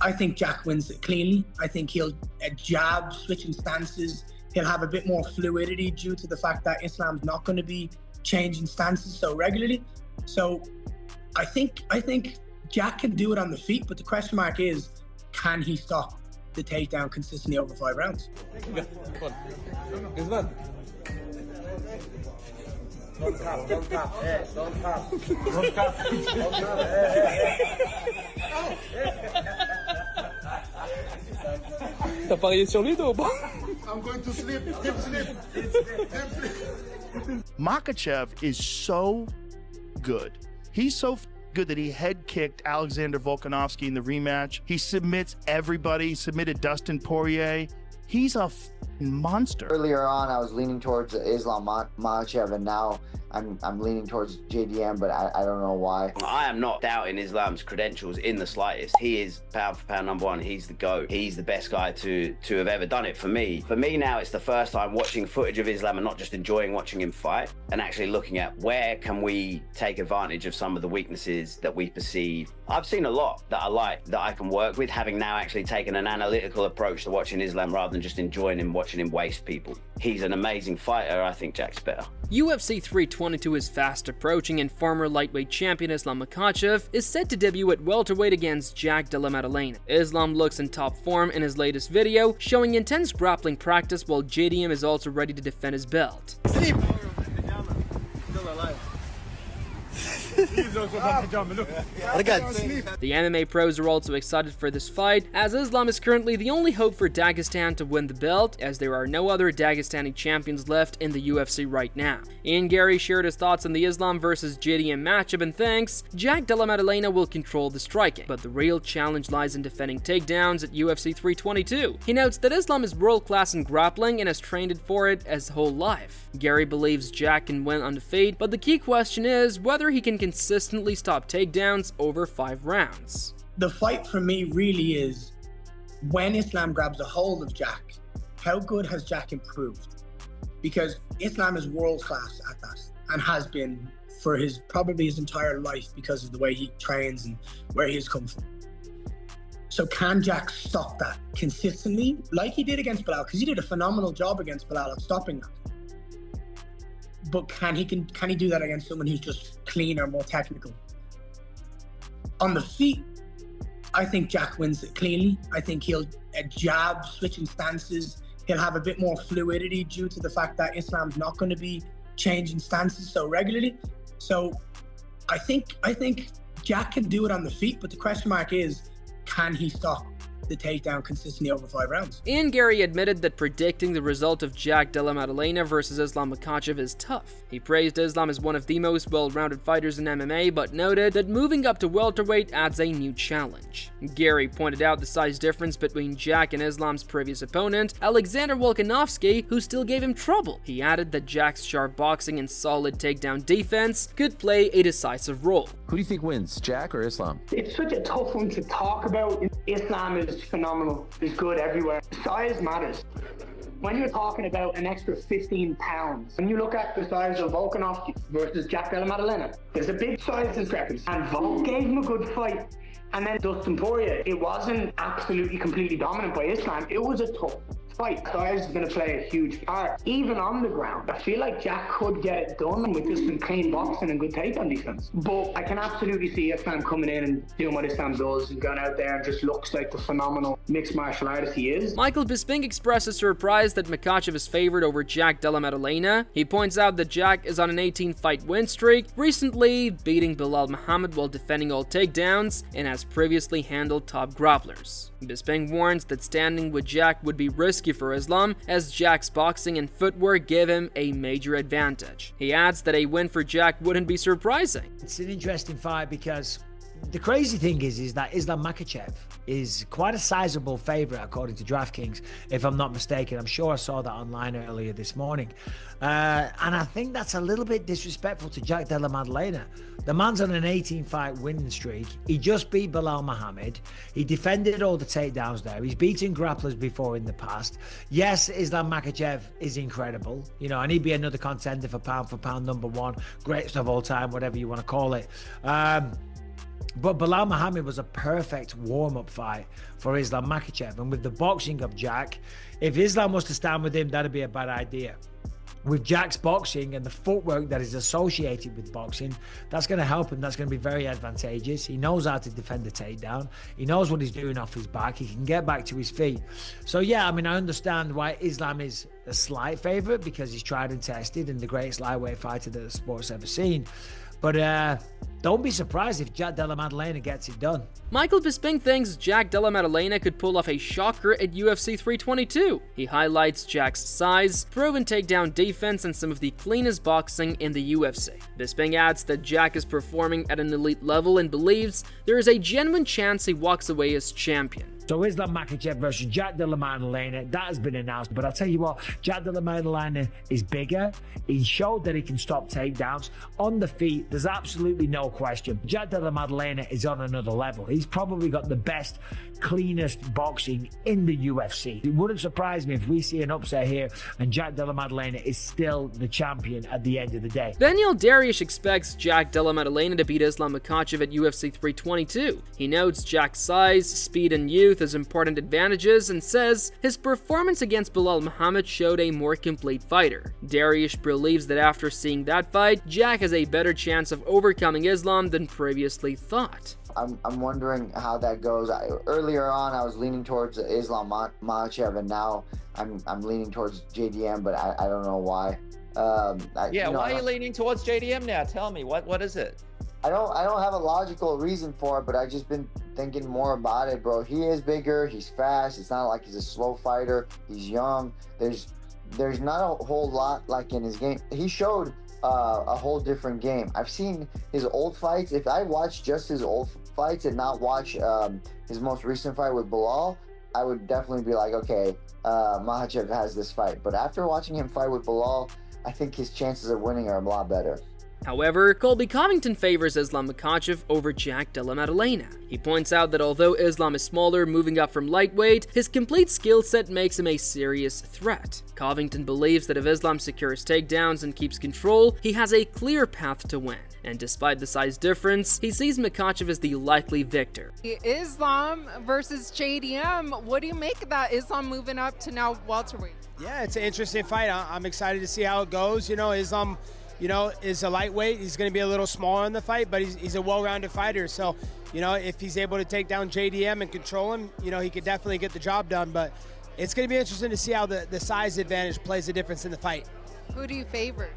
I think Jack wins it cleanly. I think he'll jab, switching stances. He'll have a bit more fluidity due to the fact that Islam's not going to be changing stances so regularly. So I think Jack can do it on the feet, but the question mark is, can he stop the takedown consistently over 5 rounds? Don't tap. Don't tap. T'as parié sur lui, toi, ou pas? I'm going to sleep. Deep sleep. Makhachev is so good. He's so good that he head kicked Alexander Volkanovski in the rematch. He submits everybody. He submitted Dustin Poirier. He's a monster. Earlier on, I was leaning towards Islam Makhachev, and now I'm leaning towards JDM, but I don't know why. I am not doubting Islam's credentials in the slightest. He is pound for pound #1. He's the GOAT. He's the best guy to have ever done it for me. For me now, it's the first time watching footage of Islam and not just enjoying watching him fight, and actually looking at where can we take advantage of some of the weaknesses that we perceive. I've seen a lot that I like, that I can work with, having now actually taken an analytical approach to watching Islam rather than just enjoying him, watching him waste people. He's an amazing fighter. I think Jack's better. UFC 322 is fast approaching, and former lightweight champion Islam Makhachev is set to debut at welterweight against Jack Della Maddalena. Islam looks in top form in his latest video, showing intense grappling practice, while JDM is also ready to defend his belt. Sleep. The MMA pros are also excited for this fight, as Islam is currently the only hope for Dagestan to win the belt, as there are no other Dagestani champions left in the UFC right now. Ian Gary shared his thoughts on the Islam versus JDM matchup and thinks Jack Della Maddalena will control the striking, but the real challenge lies in defending takedowns at UFC 322. He notes that Islam is world-class in grappling and has trained for it his whole life. Gary believes Jack can win on defeat, but the key question is whether he can consistently stop takedowns over 5 rounds. The fight for me really is, when Islam grabs a hold of Jack, how good has Jack improved? Because Islam is world class at that, and has been for probably his entire life because of the way he trains and where he's come from. So can Jack stop that consistently, like he did against Belal? Because he did a phenomenal job against Belal of stopping that. But can he do that against someone who's just cleaner, more technical? On the feet, I think Jack wins it cleanly. I think he'll jab, switching stances. He'll have a bit more fluidity due to the fact that Islam's not going to be changing stances so regularly. So I think Jack can do it on the feet, but the question mark is, can he stop the takedown consistently over 5 rounds? Ian Gary admitted that predicting the result of Jack Della Maddalena versus Islam Makhachev is tough. He praised Islam as one of the most well-rounded fighters in MMA, but noted that moving up to welterweight adds a new challenge. Gary pointed out the size difference between Jack and Islam's previous opponent, Alexander Volkanovski, who still gave him trouble. He added that Jack's sharp boxing and solid takedown defense could play a decisive role. Who do you think wins, Jack or Islam? It's such a tough one to talk about. Islam is phenomenal. He's good everywhere. Size matters. When you're talking about an extra 15 pounds, when you look at the size of Volkanovski versus Jack Della Maddalena, there's a big size discrepancy. And Volk gave him a good fight. And then Dustin Poirier, it wasn't absolutely completely dominant by Islam. It was a tough fight. Size is going to play a huge part. Even on the ground, I feel like Jack could get it done with just some clean boxing and good takedown defense. But I can absolutely see Islam coming in and doing what Islam does and going out there and just looks like the phenomenal mixed martial artist he is. Michael Bisping expresses surprise that Makhachev is favored over Jack Della Maddalena. He points out that Jack is on an 18-fight win streak, recently beating Belal Muhammad while defending all takedowns, and has previously handled top grapplers. Bisping warns that standing with Jack would be risky for Islam, as Jack's boxing and footwork give him a major advantage. He adds that a win for Jack wouldn't be surprising. It's an interesting fight because the crazy thing is that Islam Makhachev is quite a sizable favorite according to DraftKings, if I'm not mistaken. I'm sure I saw that online earlier this morning. And I think that's a little bit disrespectful to Jack Della Maddalena. The man's on an 18-fight winning streak. He just beat Belal Muhammad. He defended all the takedowns there. He's beaten grapplers before in the past. Yes, Islam Makhachev is incredible, and he'd be another contender for pound #1, greatest of all time, whatever you want to call it. But Belal Muhammad was a perfect warm-up fight for Islam Makhachev. And with the boxing of Jack, if Islam was to stand with him, that'd be a bad idea. With Jack's boxing and the footwork that is associated with boxing, that's going to help him. That's going to be very advantageous. He knows how to defend the takedown. He knows what he's doing off his back. He can get back to his feet. So, yeah, I mean, I understand why Islam is a slight favorite, because he's tried and tested and the greatest lightweight fighter that the sport's ever seen. But don't be surprised if Jack Della Maddalena gets it done. Michael Bisping thinks Jack Della Maddalena could pull off a shocker at UFC 322. He highlights Jack's size, proven takedown defense, and some of the cleanest boxing in the UFC. Bisping adds that Jack is performing at an elite level and believes there is a genuine chance he walks away as champion. So Islam Makhachev versus Jack Della Maddalena, that has been announced. But I'll tell you what, Jack Della Maddalena is bigger. He showed that he can stop takedowns. On the feet, there's absolutely no question. Jack Della Maddalena is on another level. He's probably got the best, cleanest boxing in the UFC. It wouldn't surprise me if we see an upset here and Jack Della Maddalena is still the champion at the end of the day. Daniel Dariush expects Jack Della Maddalena to beat Islam Makhachev at UFC 322. He notes Jack's size, speed, and youth as important advantages and says his performance against Belal Muhammad showed a more complete fighter. Dariush believes that after seeing that fight, Jack has a better chance of overcoming Islam than previously thought. I'm wondering how that goes. Earlier on, I was leaning towards Islam Makhachev, and now I'm leaning towards JDM, but I don't know why. Why are you leaning towards JDM now? Tell me, what is it? I don't have a logical reason for it, but I've just been thinking more about it, bro. He is bigger, he's fast. It's not like he's a slow fighter. He's young. There's not a whole lot like in his game. He showed a whole different game. I've seen his old fights. If I watch just his old fights and not watch his most recent fight with Belal, I would definitely be like, okay, Makhachev has this fight. But after watching him fight with Belal, I think his chances of winning are a lot better. However, Colby Covington favors Islam Makhachev over Jack Della Maddalena. He points out that although Islam is smaller, moving up from lightweight, his complete skill set makes him a serious threat. Covington believes that if Islam secures takedowns and keeps control, he has a clear path to win. And despite the size difference, he sees Makhachev as the likely victor. Islam versus JDM, what do you make of that? Islam moving up to now welterweight? Yeah, it's an interesting fight. I'm excited to see how it goes. You know, Islam, is a lightweight. He's going to be a little smaller in the fight, but he's a well-rounded fighter. So, if he's able to take down JDM and control him, he could definitely get the job done. But it's going to be interesting to see how the size advantage plays a difference in the fight. Who do you favor?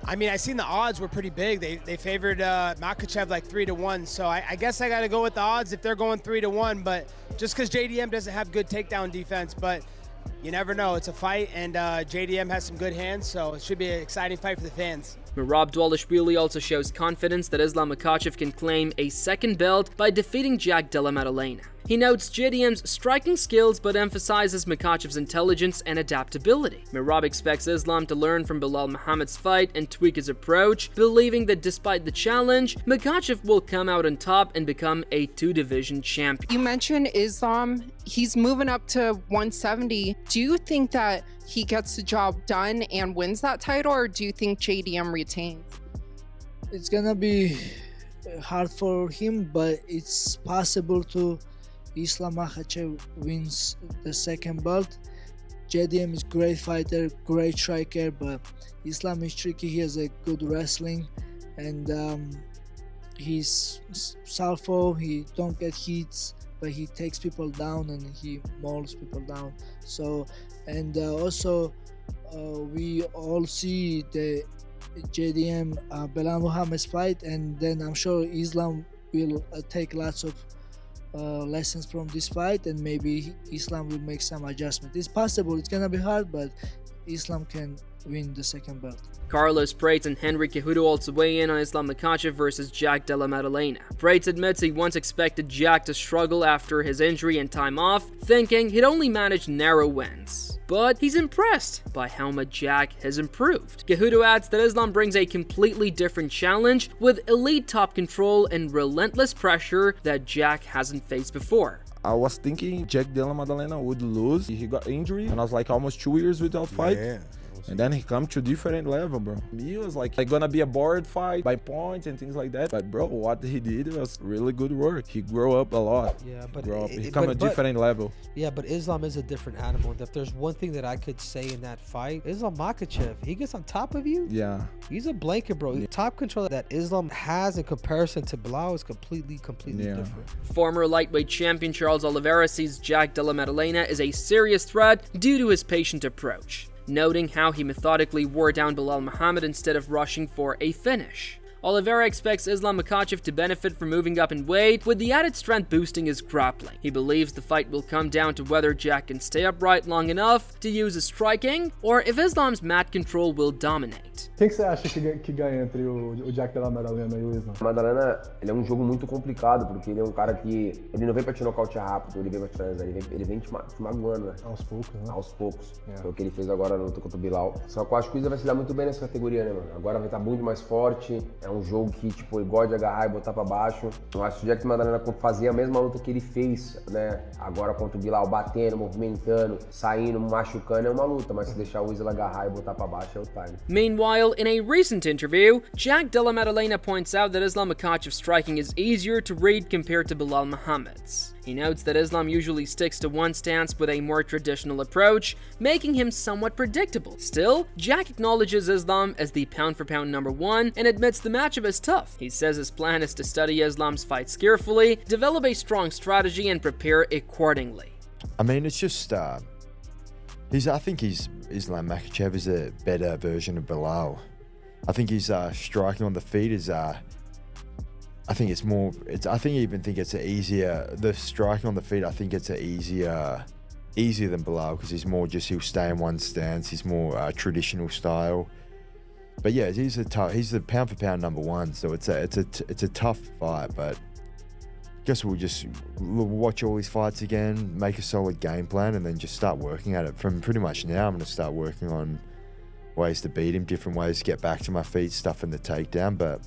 I mean, I seen the odds were pretty big. They favored Makhachev like 3-1. So I guess I got to go with the odds if they're going 3-1. But just because JDM doesn't have good takedown defense, but you never know. It's a fight, and JDM has some good hands, so it should be an exciting fight for the fans. Merab Dvalishvili also shows confidence that Islam Makhachev can claim a second belt by defeating Jack Della Maddalena. He notes JDM's striking skills but emphasizes Makhachev's intelligence and adaptability. Merab expects Islam to learn from Belal Muhammad's fight and tweak his approach, believing that despite the challenge, Makhachev will come out on top and become a two-division champion. You mentioned Islam. He's moving up to 170. Do you think that he gets the job done and wins that title, or do you think JDM retains? It's gonna be hard for him, but it's possible to Islam Makhachev wins the second belt. JDM is great fighter, great striker, but Islam is tricky. He has a good wrestling, and he's southpaw. He don't get hits, but he takes people down and he mauls people down. So, and also we all see the JDM Belal Muhammad's fight, and then I'm sure Islam will take lots of lessons from this fight, and maybe Islam will make some adjustment. It's possible. It's gonna be hard, but Islam can win the second belt. Carlos Prates and Henry Cejudo also weigh in on Islam Makhachev versus Jack Della Maddalena. Prates admits he once expected Jack to struggle after his injury and time off, thinking he'd only manage narrow wins. But he's impressed by how much Jack has improved. Cejudo adds that Islam brings a completely different challenge with elite top control and relentless pressure that Jack hasn't faced before. I was thinking Jack Della Maddalena would lose. He got injured, and I was like almost 2 years without fight. Yeah. And then he come to different level, bro. He was like gonna be a board fight by points and things like that. But bro, what he did was really good work. He grew up a lot. Yeah, but he come a different level. Yeah, but Islam is a different animal. If there's one thing that I could say in that fight, Islam Makhachev, he gets on top of you. Yeah. He's a blanket, bro. The top control that Islam has in comparison to Bilal is completely different. Former lightweight champion Charles Oliveira sees Jack Della Maddalena as a serious threat due to his patient approach, noting how he methodically wore down Belal Muhammad instead of rushing for a finish. Oliveira expects Islam Makhachev to benefit from moving up in weight, with the added strength boosting his grappling. He believes the fight will come down to whether Jack can stay upright long enough to use his striking, or if Islam's mat control will dominate. Quem que você acha que ganha entre o Jack Della Maddalena e o Islam? Maddalena, ele é um jogo muito complicado, porque ele é um cara que ele não vem pra te nocautear rápido, ele vem pra te finalizar, ele vem te magoando, né? Aos poucos, né? Aos poucos. Foi o que ele fez agora na luta contra o Bilal. Só que eu acho que o Islam vai se dar muito bem nessa categoria, né, mano? Agora vai estar muito mais forte, é um jogo que, tipo, ele gosta de agarrar e botar pra baixo. Eu acho que o Jack Maddalena fazia a mesma luta que ele fez, né? Agora contra o Bilal, batendo, movimentando, saindo, machucando, é uma luta, mas se deixar o Islam agarrar e botar pra baixo é o time. Meanwhile, in a recent interview, Jack Della Maddalena points out that Islam Makhachev's striking is easier to read compared to Belal Muhammad's. He notes that Islam usually sticks to one stance with a more traditional approach, making him somewhat predictable. Still, Jack acknowledges Islam as the pound-for-pound #1 and admits the matchup is tough. He says his plan is to study Islam's fights carefully, develop a strong strategy, and prepare accordingly. I mean, it's just, I think Islam Makhachev is a better version of Belal. I think his striking on the feet is, I think it's more, I even think it's easier, the striking on the feet, I think it's easier than Belal, because he'll stay in one stance, he's more traditional style. But yeah, he's the pound for pound #1, so it's a tough fight, but I guess we'll just watch all these fights again, make a solid game plan, and then just start working at it. From pretty much now, I'm going to start working on ways to beat him, different ways to get back to my feet, stuff in the takedown, but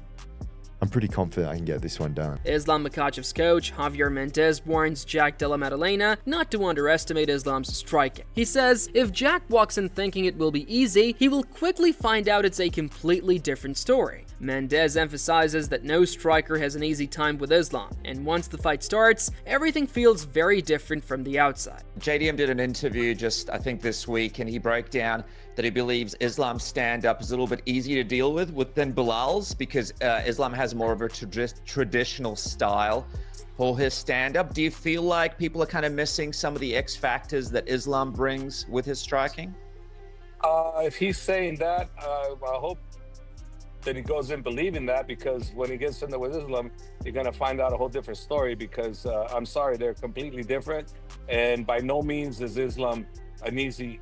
I'm pretty confident I can get this one done. Islam Makhachev's coach, Javier Mendez, warns Jack Della Maddalena not to underestimate Islam's striking. He says if Jack walks in thinking it will be easy, he will quickly find out it's a completely different story. Mendez emphasizes that no striker has an easy time with Islam, and once the fight starts, everything feels very different from the outside. JDM did an interview just, I think, this week, and he broke down that he believes Islam's stand-up is a little bit easier to deal with than Bilal's, because Islam has more of a traditional style for his stand-up. Do you feel like people are kind of missing some of the X factors that Islam brings with his striking? If he's saying that, I hope that he goes in believing that, because when he gets in there with Islam, you're going to find out a whole different story, because I'm sorry, they're completely different. And by no means is Islam an easy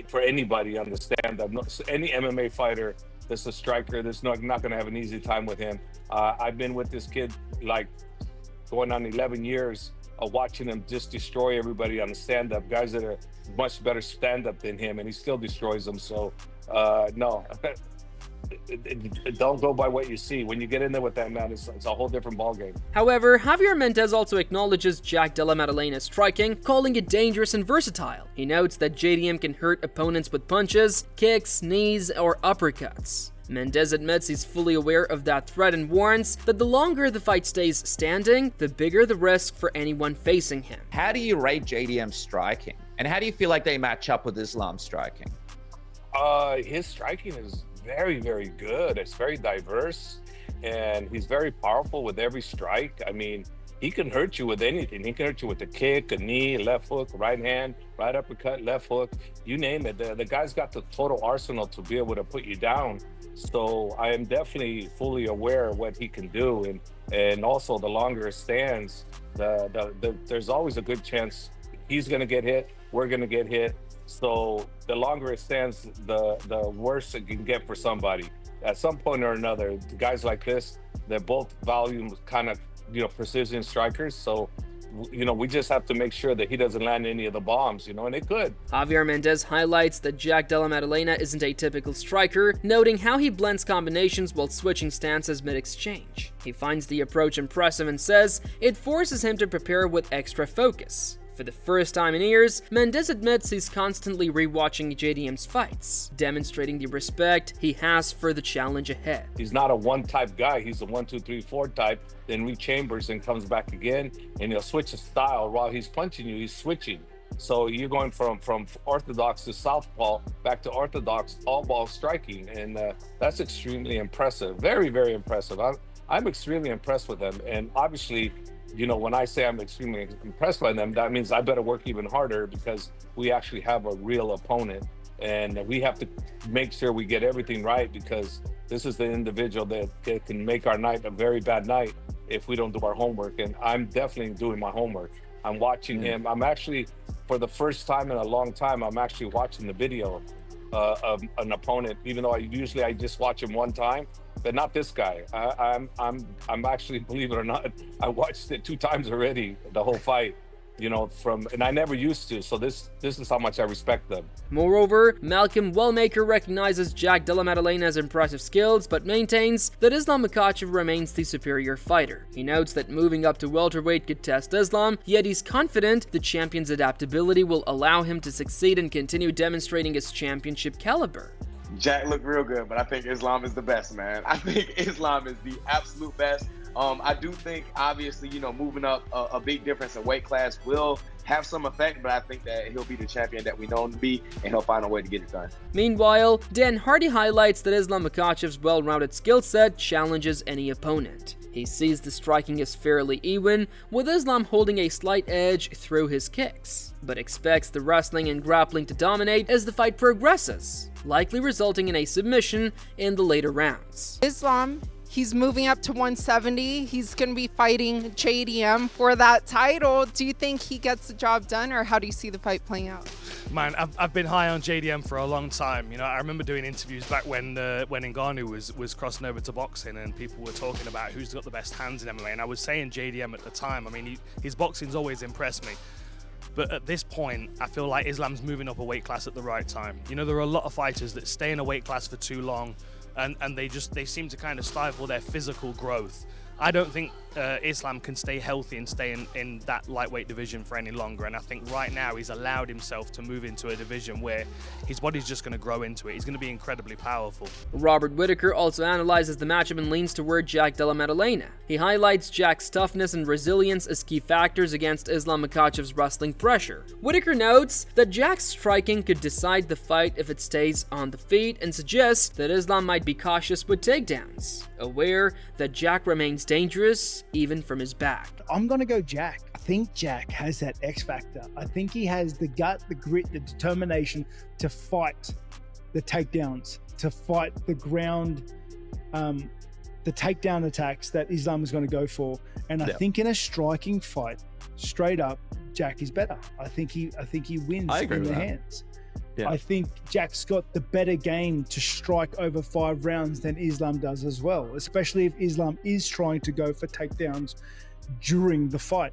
for anybody on the stand-up. Any MMA fighter that's a striker, that's not going to have an easy time with him. I've been with this kid like going on 11 years of watching him just destroy everybody on the stand-up, guys that are much better stand-up than him, and he still destroys them. So no. Don't go by what you see. When you get in there with that man, it's a whole different ballgame. However, Javier Mendez also acknowledges Jack Della Maddalena's striking, calling it dangerous and versatile. He notes that JDM can hurt opponents with punches, kicks, knees, or uppercuts. Mendez admits he's fully aware of that threat and warns that the longer the fight stays standing, the bigger the risk for anyone facing him. How do you rate JDM's striking? And how do you feel like they match up with Islam's striking? His striking is very, very good. It's very diverse, and he's very powerful with every strike. I mean, he can hurt you with anything. He can hurt you with a kick, a knee, left hook, right hand, right uppercut, left hook, you name it. The guy's got the total arsenal to be able to put you down. So I am definitely fully aware of what he can do, and also the longer it stands, there's always a good chance he's going to get hit, we're going to get hit. So the longer it stands, the worse it can get for somebody. At some point or another, guys like this, they're both volume kind of, precision strikers. So, we just have to make sure that he doesn't land any of the bombs, and it could. Javier Mendez highlights that Jack Della Maddalena isn't a typical striker, noting how he blends combinations while switching stances mid-exchange. He finds the approach impressive and says it forces him to prepare with extra focus. For the first time in years, Mendes admits he's constantly rewatching JDM's fights, demonstrating the respect he has for the challenge ahead. He's not a one-type guy. He's a 1, 2, 3, 4 type, then rechambers and comes back again, and he'll switch his style. While he's punching you, he's switching. So you're going from orthodox to southpaw, back to orthodox, all ball striking, and that's extremely impressive. Very, very impressive. I'm extremely impressed with him, and obviously, you know, when I say I'm extremely impressed by them, that means I better work even harder because we actually have a real opponent, and we have to make sure we get everything right because this is the individual that can make our night a very bad night if we don't do our homework. And I'm definitely doing my homework. I'm watching him. I'm actually, for the first time in a long time, I'm actually watching the video of an opponent, even though I just watch him one time. But not this guy. I'm actually, believe it or not, I watched it 2 times already, the whole fight, you know, and I never used to. So this is how much I respect them. Moreover, Malcolm Wellmaker recognizes Jack Della Maddalena's impressive skills, but maintains that Islam Makhachev remains the superior fighter. He notes that moving up to welterweight could test Islam, yet he's confident the champion's adaptability will allow him to succeed and continue demonstrating his championship caliber. Jack looked real good, but I think Islam is the best, man. I think Islam is the absolute best. I do think, obviously, you know, moving up a big difference in weight class will have some effect, but I think that he'll be the champion that we know him to be, and he'll find a way to get it done. Meanwhile, Dan Hardy highlights that Islam Makhachev's well-rounded skill set challenges any opponent. He sees the striking as fairly even, with Islam holding a slight edge through his kicks, but expects the wrestling and grappling to dominate as the fight progresses, likely resulting in a submission in the later rounds. Islam, he's moving up to 170. He's going to be fighting JDM for that title. Do you think he gets the job done, or how do you see the fight playing out? Man, I've been high on JDM for a long time. You know, I remember doing interviews back when Ngannou was crossing over to boxing, and people were talking about who's got the best hands in MMA, and I was saying JDM at the time. I mean, his boxing's always impressed me. But at this point, I feel like Islam's moving up a weight class at the right time. You know, there are a lot of fighters that stay in a weight class for too long, and they seem to kind of stifle their physical growth. I don't think Islam can stay healthy and stay in that lightweight division for any longer, and I think right now he's allowed himself to move into a division where his body's just going to grow into it. He's going to be incredibly powerful. Robert Whitaker also analyzes the matchup and leans toward Jack Della Maddalena. He highlights Jack's toughness and resilience as key factors against Islam Makhachev's wrestling pressure. Whitaker notes that Jack's striking could decide the fight if it stays on the feet, and suggests that Islam might be cautious with takedowns, aware that Jack remains dangerous even from his back. I'm going to go Jack. I think Jack has that X factor. I think he has the gut, the grit, the determination to fight the takedowns, to fight the ground, the takedown attacks that Islam is going to go for. And I think in a striking fight, straight up, Jack is better. I think he wins in the hands. Yeah. I think Jack's got the better game to strike over 5 rounds than Islam does as well, especially if Islam is trying to go for takedowns during the fight.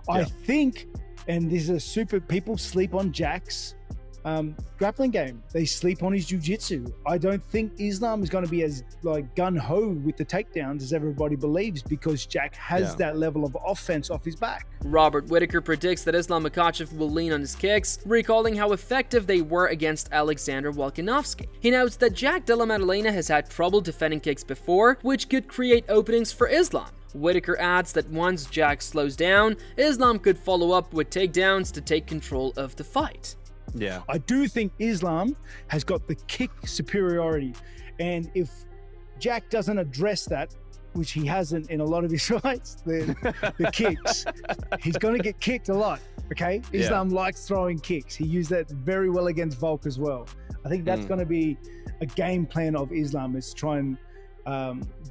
Yeah. I think, and this is people sleep on Jack's grappling game. They sleep on his jiu-jitsu. I don't think Islam is going to be as gun-ho with the takedowns as everybody believes, because Jack has that level of offense off his back. Robert Whitaker predicts that Islam Makhachev will lean on his kicks, recalling how effective they were against Alexander Volkanovski. He notes that Jack Della Maddalena has had trouble defending kicks before, which could create openings for Islam. Whitaker adds that once Jack slows down, Islam could follow up with takedowns to take control of the fight. Yeah, I do think Islam has got the kick superiority, and if Jack doesn't address that, which he hasn't in a lot of his fights, the kicks, he's going to get kicked a lot. Okay, Islam likes throwing kicks. He used that very well against Volk as well. I think that's going to be a game plan of Islam, is to try and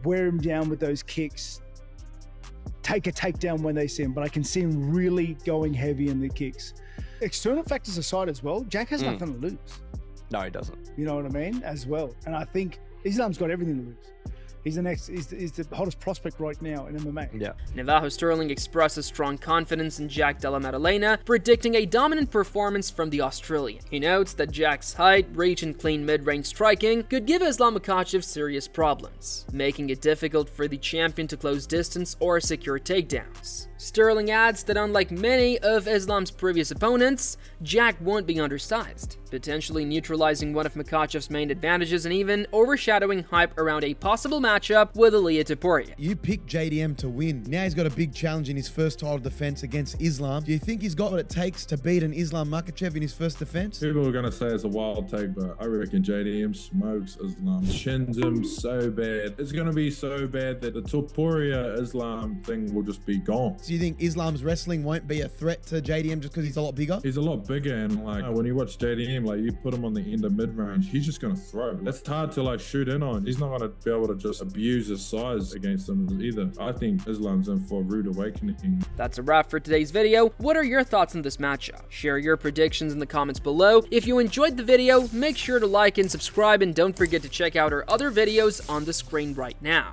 wear him down with those kicks, take a takedown when they see him, but I can see him really going heavy in the kicks. External factors aside as well, Jack has nothing to lose. No, he doesn't. You know what I mean? As well. And I think Islam's got everything to lose. He's the hottest prospect right now in MMA. Yeah. Navajo Sterling expresses strong confidence in Jack Della Maddalena, predicting a dominant performance from the Australian. He notes that Jack's height, reach, and clean mid-range striking could give Islam Makhachev serious problems, making it difficult for the champion to close distance or secure takedowns. Sterling adds that unlike many of Islam's previous opponents, Jack won't be undersized, potentially neutralizing one of Makhachev's main advantages and even overshadowing hype around a possible matchup with Ilia Topuria. You picked JDM to win. Now he's got a big challenge in his first title defense against Islam. Do you think he's got what it takes to beat an Islam Makhachev in his first defense? People are going to say it's a wild take, but I reckon JDM smokes Islam. Shins him so bad. It's going to be so bad that the Topuria Islam thing will just be gone. Do you think Islam's wrestling won't be a threat to JDM just because he's a lot bigger? He's a lot bigger, and like when you watch JDM, like you put him on the end of mid-range, he's just going to throw. That's hard to like shoot in on. He's not going to be able to just abuse his size against him either. I think Islam's in for a rude awakening. That's a wrap for today's video. What are your thoughts on this matchup? Share your predictions in the comments below. If you enjoyed the video, make sure to like and subscribe, and don't forget to check out our other videos on the screen right now.